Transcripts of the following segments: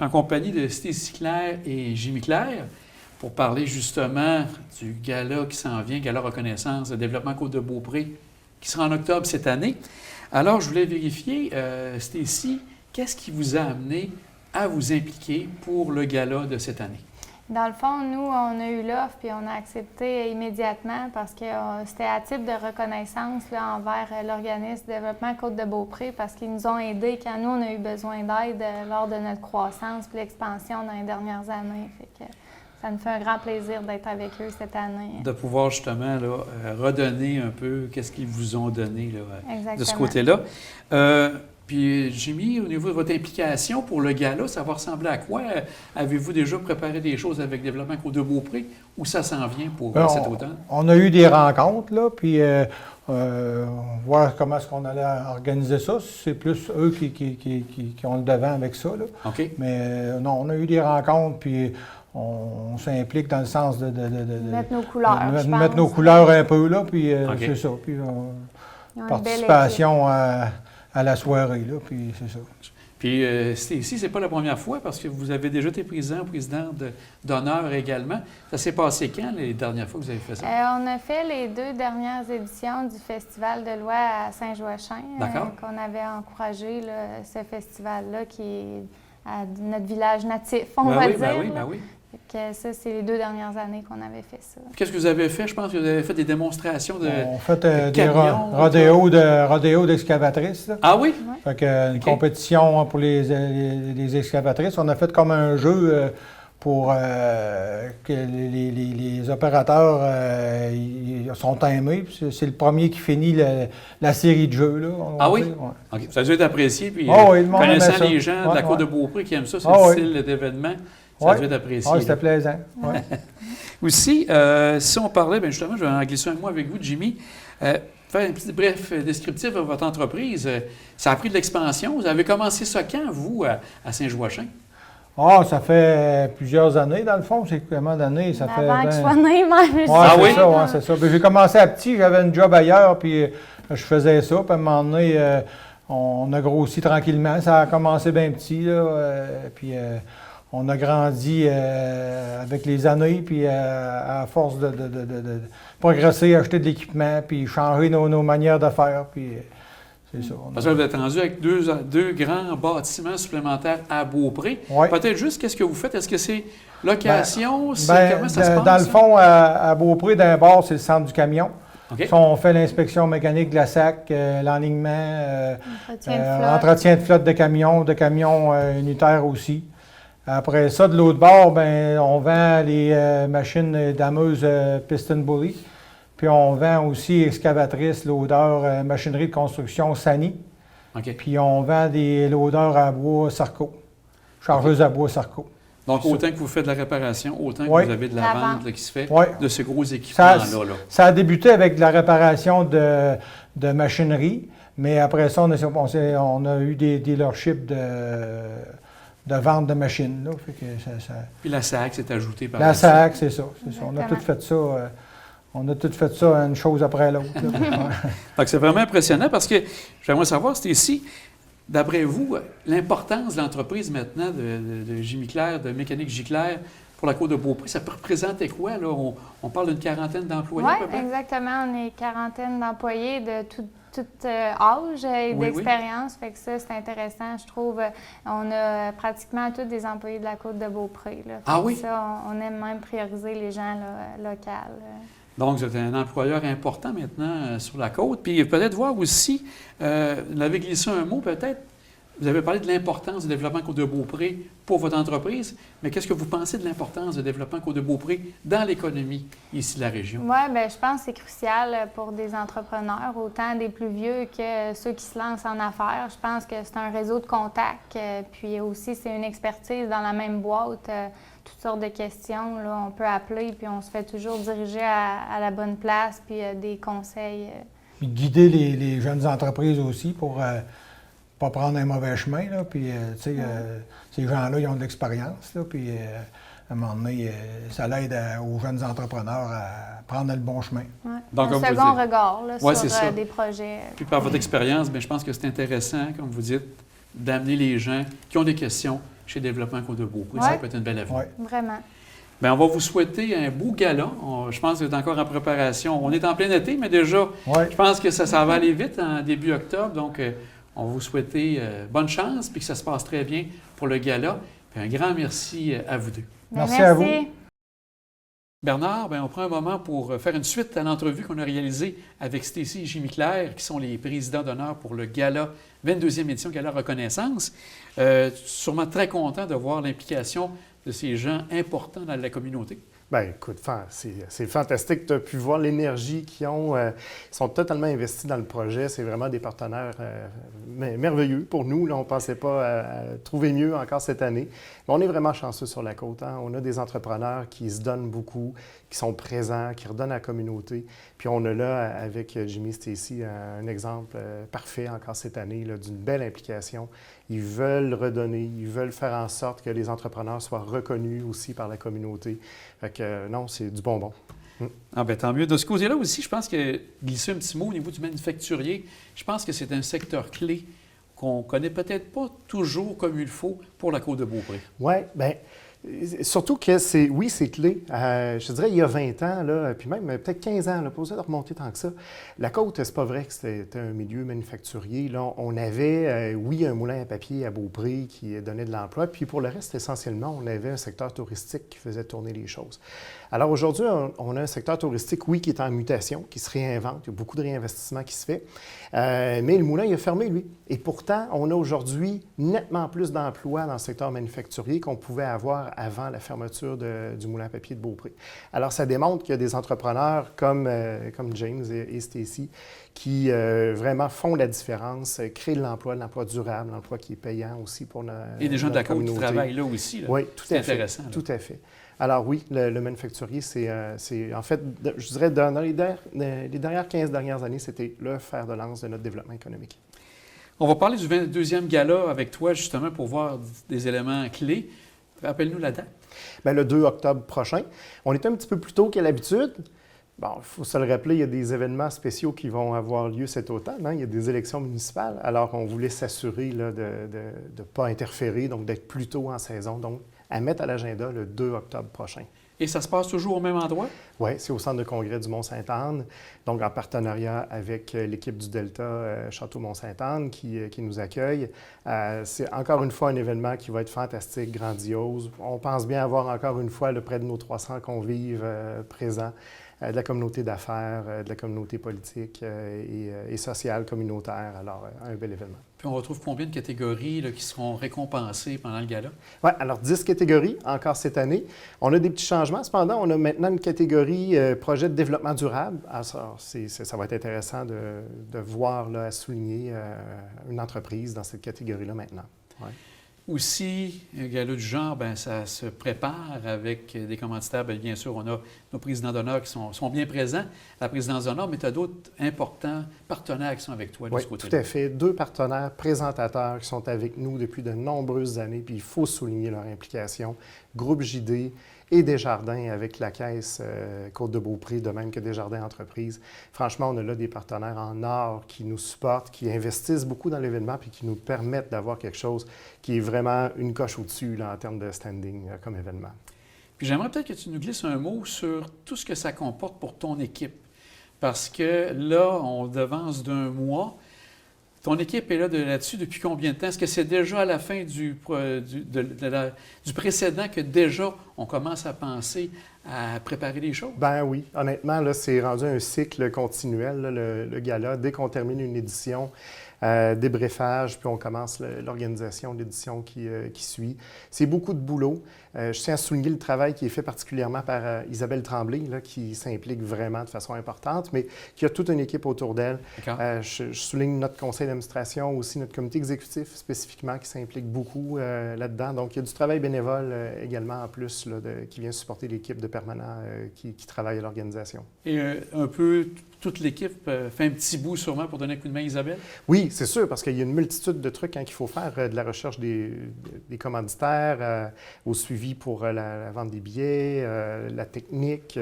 suis en compagnie de Stécie Claire et Jimmy Claire pour parler justement du gala qui s'en vient, Gala Reconnaissance de développement Côte-de-Beaupré, qui sera en octobre cette année. Alors, je voulais vérifier, Stécie, qu'est-ce qui vous a amené à vous impliquer pour le gala de cette année? Dans le fond, nous, on a eu l'offre puis on a accepté immédiatement parce que c'était à titre de reconnaissance là, envers l'organisme Développement Côte-de-Beaupré parce qu'ils nous ont aidés quand nous, on a eu besoin d'aide lors de notre croissance et l'expansion dans les dernières années. Fait que ça nous fait un grand plaisir d'être avec eux cette année. De pouvoir justement là, redonner un peu qu'est-ce qu'ils vous ont donné là, de ce côté-là. Puis, Jimmy, au niveau de votre implication pour le gala, ça va ressembler à quoi? Avez-vous déjà préparé des choses avec Développement Côte-de-Beaupré ou ça s'en vient pour cet automne? On a eu des rencontres, là, puis voir comment est-ce qu'on allait organiser ça. C'est plus eux qui ont le devant avec ça. Là. OK. Mais non, on a eu des rencontres, puis on s'implique dans le sens de mettre nos couleurs, mettre nos couleurs un peu, là, puis OK. c'est ça. Puis participation à la soirée, là, puis c'est ça. Puis ici, c'est pas la première fois parce que vous avez déjà été président d'honneur également. Ça s'est passé quand, les dernières fois que vous avez fait ça? On a fait les 2 dernières éditions du Festival de l'Ouai à Saint-Joachim. Qu'on avait encouragé là, ce festival-là qui est à notre village natif, on va dire. Ben oui. Que ça, c'est les 2 dernières années qu'on avait fait ça. Qu'est-ce que vous avez fait? Je pense que vous avez fait des démonstrations de On fait des camions, rodéos d'excavatrices. Là. Ah oui? Fait que une compétition pour les excavatrices. On a fait comme un jeu pour que les opérateurs ils sont timés. C'est le premier qui finit la série de jeux. Là, ah oui? Ouais. Okay. Ça a dû être apprécié. Puis, oui, connaissant les gens de la Côte-de-Beaupré qui aiment ça, ce style d'événement, ça a dû être apprécié. Oui, c'était plaisant. Ouais. Aussi, si on parlait, bien justement, je vais en glisser un mot avec vous, Jimmy. Faire un petit bref descriptif de votre entreprise. Ça a pris de l'expansion. Vous avez commencé ça quand, vous, à Saint-Joachim? Ah, ça fait plusieurs années, dans le fond. C'est combien d'années? Ça fait avant que je sois née, même. C'est ça. J'ai commencé à petit, j'avais un job ailleurs, puis je faisais ça. Puis à un moment donné, on a grossi tranquillement. Ça a commencé bien petit, là, puis on a grandi avec les années, puis à force de progresser, acheter de l'équipement, puis changer nos manières de faire, puis c'est ça. Parce que vous êtes rendu avec deux grands bâtiments supplémentaires à Beaupré. Ouais. Peut-être juste, qu'est-ce que vous faites? Est-ce que c'est location? Comment ça se passe? Dans le fond, à Beaupré, d'un bord, c'est le centre du camion. Okay. Ça, on fait l'inspection mécanique de la SAC, l'enlignement, entretien de flotte de camions unitaires aussi. Après ça, de l'autre bord, on vend les machines dameuses piston bully. Puis on vend aussi excavatrices, loaders, machinerie de construction Sani. Okay. Puis on vend des loaders à bois Sarco, chargeuses à bois Sarco. Donc, autant que vous faites de la réparation, autant que vous avez de la vente là, qui se fait de ces gros équipements-là. Ça a débuté avec de la réparation de machinerie, mais après ça, on a eu des dealerships de vente de machines. Là, fait que Puis la SAC s'est ajoutée par la SAC, c'est ça. On a tout fait ça. On a tout fait ça une chose après l'autre. Donc, c'est vraiment impressionnant parce que j'aimerais savoir, Stécie, d'après vous, l'importance de l'entreprise maintenant de Jimmy Claire, de Mécanique J-Claire pour la Côte-de-Beaupré, ça peut représenter quoi? Là? On parle d'une quarantaine d'employés à peu près? Oui, exactement. On est une quarantaine d'employés de tout âge et d'expérience. Fait que ça, c'est intéressant, je trouve. On a pratiquement tous des employés de la Côte-de-Beaupré. Là. Ah oui? Ça, on aime même prioriser les gens locaux. Donc, vous êtes un employeur important maintenant sur la côte. Puis peut-être voir aussi, vous avez glissé un mot peut-être, vous avez parlé de l'importance du développement Côte-de-Beaupré pour votre entreprise, mais qu'est-ce que vous pensez de l'importance du développement Côte-de-Beaupré dans l'économie ici de la région? Oui, bien, je pense que c'est crucial pour des entrepreneurs, autant des plus vieux que ceux qui se lancent en affaires. Je pense que c'est un réseau de contacts, puis aussi c'est une expertise dans la même boîte. Toutes sortes de questions, là, on peut appeler, puis on se fait toujours diriger à la bonne place, puis des conseils. Puis guider les jeunes entreprises aussi pour pas prendre un mauvais chemin, là, puis tu sais, ces gens-là, ils ont de l'expérience, là, puis à un moment donné, ça l'aide aux jeunes entrepreneurs à prendre le bon chemin. Ouais. Donc, un second regard là, sur des projets. Puis par votre expérience, bien, je pense que c'est intéressant, comme vous dites, d'amener les gens qui ont des questions chez Développement Côte-de-Beaupré. Ouais. Ça peut être une belle avenue. Ouais. Vraiment. Bien, on va vous souhaiter un beau gala. Je pense que c'est encore en préparation. On est en plein été, mais déjà, Ouais. je pense que ça va aller vite en début octobre. Donc, on va vous souhaiter bonne chance puis que ça se passe très bien pour le gala. Puis un grand merci à vous deux. Ben, Merci à vous. Bernard, bien, on prend un moment pour faire une suite à l'entrevue qu'on a réalisée avec Stacy et Jimmy Claire, qui sont les présidents d'honneur pour le gala, 22e édition Gala Reconnaissance. Sûrement très content de voir l'implication de ces gens importants dans la communauté. Bien, écoute, c'est fantastique. Tu as pu voir l'énergie qu'ils ont. Ils sont totalement investis dans le projet. C'est vraiment des partenaires merveilleux pour nous. Là, on ne pensait pas trouver mieux encore cette année. Mais on est vraiment chanceux sur la côte. Hein? On a des entrepreneurs qui se donnent beaucoup, qui sont présents, qui redonnent à la communauté. Puis on a là, avec Jimmy et Stacy, un exemple parfait encore cette année là, d'une belle implication. Ils veulent redonner, ils veulent faire en sorte que les entrepreneurs soient reconnus aussi par la communauté. Fait que non, c'est du bonbon. Ah ben, tant mieux. De ce côté-là aussi, je pense que glisser un petit mot au niveau du manufacturier, je pense que c'est un secteur clé qu'on connaît peut-être pas toujours comme il faut pour la Côte-de-Beaupré. Oui, bien, surtout que c'est clé. Je te dirais, il y a 20 ans, là, puis même peut-être 15 ans, là, pas besoin de remonter tant que ça. La côte, c'est pas vrai que c'était un milieu manufacturier. Là, on avait, un moulin à papier à Beaupré qui donnait de l'emploi, puis pour le reste, essentiellement, on avait un secteur touristique qui faisait tourner les choses. Alors aujourd'hui, on a un secteur touristique, oui, qui est en mutation, qui se réinvente. Il y a beaucoup de réinvestissement qui se fait. Mais le moulin, il a fermé, lui. Et pourtant, on a aujourd'hui nettement plus d'emplois dans le secteur manufacturier qu'on pouvait avoir avant la fermeture du moulin à papier de Beaupré. Alors, ça démontre qu'il y a des entrepreneurs comme James et Stacy qui vraiment font la différence, créent de l'emploi durable, l'emploi qui est payant aussi pour notre Et des gens de la Côte qui communauté. travaillent là aussi. Là. Oui, tout C'est à fait. intéressant. Là. Tout à fait. Alors oui, le manufacturier, c'est en fait, je dirais, dans les dernières 15 dernières années, c'était le fer de lance de notre développement économique. On va parler du 22e gala avec toi, justement, pour voir des éléments clés. Rappelle-nous la date. Bien, le 2 octobre prochain. On est un petit peu plus tôt qu'à l'habitude. Bon, il faut se le rappeler, il y a des événements spéciaux qui vont avoir lieu cet automne. Hein? Il y a des élections municipales. Alors, on voulait s'assurer là, de ne pas interférer, donc d'être plus tôt en saison. Donc, à mettre à l'agenda le 2 octobre prochain. Et ça se passe toujours au même endroit? Oui, c'est au Centre de congrès du Mont-Sainte-Anne, donc en partenariat avec l'équipe du Delta Château Mont-Sainte-Anne qui nous accueille. C'est encore une fois un événement qui va être fantastique, grandiose. On pense bien avoir encore une fois près de nos 300 convives présents, de la communauté d'affaires, de la communauté politique et sociale communautaire. Alors, un bel événement. Puis on retrouve combien de catégories là, qui seront récompensées pendant le gala? Oui, alors 10 catégories encore cette année. On a des petits changements. Cependant, on a maintenant une catégorie projet de développement durable. Alors, ça va être intéressant de voir, là, à souligner une entreprise dans cette catégorie-là maintenant. Ouais. Aussi, un gala du genre, bien, ça se prépare avec des commanditaires. Bien sûr, on a nos présidents d'honneur qui sont bien présents, la présidence d'honneur, mais tu as d'autres importants partenaires qui sont avec toi de Oui, ce côté-là. tout à fait. 2 partenaires présentateurs qui sont avec nous depuis de nombreuses années, puis il faut souligner leur implication. Groupe JD et Desjardins avec la Caisse Côte-de-Beaupré, de même que Desjardins Entreprises. Franchement, on a là des partenaires en or qui nous supportent, qui investissent beaucoup dans l'événement puis qui nous permettent d'avoir quelque chose qui est vraiment une coche au-dessus là, en termes de standing comme événement. Puis j'aimerais peut-être que tu nous glisses un mot sur tout ce que ça comporte pour ton équipe. Parce que là, on devance d'un mois. Ton équipe est là-dessus depuis combien de temps? Est-ce que c'est déjà à la fin du précédent que déjà on commence à penser à préparer les choses? Ben oui, honnêtement, là, c'est rendu un cycle continuel, là, le gala. Dès qu'on termine une édition, débriefage, puis on commence l'organisation de l'édition qui suit. C'est beaucoup de boulot. Je tiens à souligner le travail qui est fait particulièrement par Isabelle Tremblay, là, qui s'implique vraiment de façon importante, mais qui a toute une équipe autour d'elle. Je souligne notre conseil d'administration, aussi notre comité exécutif spécifiquement, qui s'implique beaucoup là-dedans. Donc, il y a du travail bénévole également en plus là, qui vient supporter l'équipe de permanents qui travaille à l'organisation. Et un peu toute l'équipe fait un petit bout sûrement pour donner un coup de main à Isabelle? Oui, c'est sûr, parce qu'il y a une multitude de trucs qu'il faut faire, de la recherche des commanditaires, au suivi pour la vente des billets, la technique.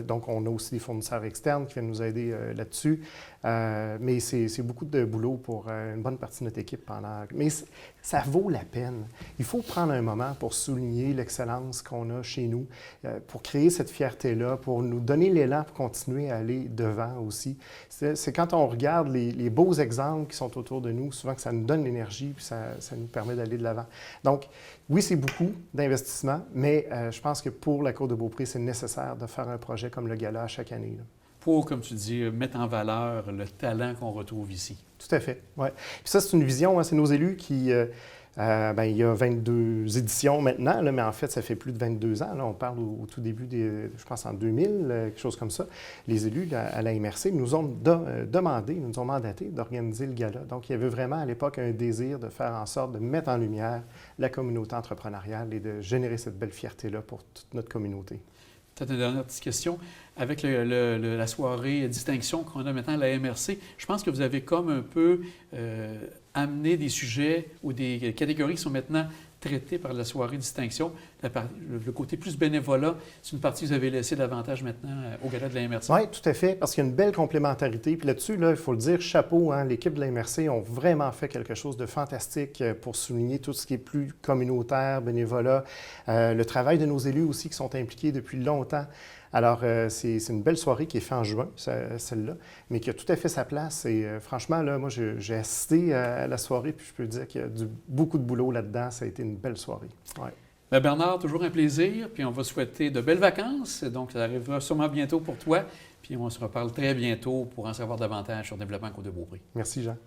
Donc, on a aussi des fournisseurs externes qui viennent nous aider là-dessus. Mais c'est beaucoup de boulot pour une bonne partie de notre équipe Mais ça vaut la peine. Il faut prendre un moment pour souligner l'excellence qu'on a chez nous, pour créer cette fierté-là, pour nous donner l'élan pour continuer à aller devant aussi. C'est quand on regarde les beaux exemples qui sont autour de nous, souvent que ça nous donne l'énergie puis ça nous permet d'aller de l'avant. Donc, oui, c'est beaucoup d'investissement, mais je pense que pour la Côte de Beaupré, c'est nécessaire de faire un projet comme le Gala à chaque année, là. Pour, comme tu dis, mettre en valeur le talent qu'on retrouve ici. Tout à fait, oui. Puis ça, c'est une vision, hein, c'est nos élus qui... il y a 22 éditions maintenant, là, mais en fait, ça fait plus de 22 ans. Là, on parle au tout début, je pense en 2000, quelque chose comme ça. Les élus à la MRC nous ont demandé, nous ont mandaté d'organiser le gala. Donc, il y avait vraiment à l'époque un désir de faire en sorte de mettre en lumière la communauté entrepreneuriale et de générer cette belle fierté-là pour toute notre communauté. Peut-être une dernière petite question. Avec la soirée distinction qu'on a maintenant à la MRC, je pense que vous avez comme un peu amené des sujets ou des catégories qui sont maintenant traitées par la soirée distinction. Le côté plus bénévolat, c'est une partie que vous avez laissée davantage maintenant au gala de la MRC. Oui, tout à fait, parce qu'il y a une belle complémentarité. Puis là-dessus, là, il faut le dire, chapeau, hein, l'équipe de la MRC ont vraiment fait quelque chose de fantastique pour souligner tout ce qui est plus communautaire, bénévolat, le travail de nos élus aussi qui sont impliqués depuis longtemps. Alors, c'est une belle soirée qui est faite en juin, celle-là, mais qui a tout à fait sa place. Et franchement, là, moi, j'ai assisté à la soirée, puis je peux dire qu'il y a beaucoup de boulot là-dedans. Ça a été une belle soirée. Ouais. Bien, Bernard, toujours un plaisir, puis on va souhaiter de belles vacances. Donc, ça arrivera sûrement bientôt pour toi, puis on se reparle très bientôt pour en savoir davantage sur le développement Côte de Beaupré. Merci, Jean.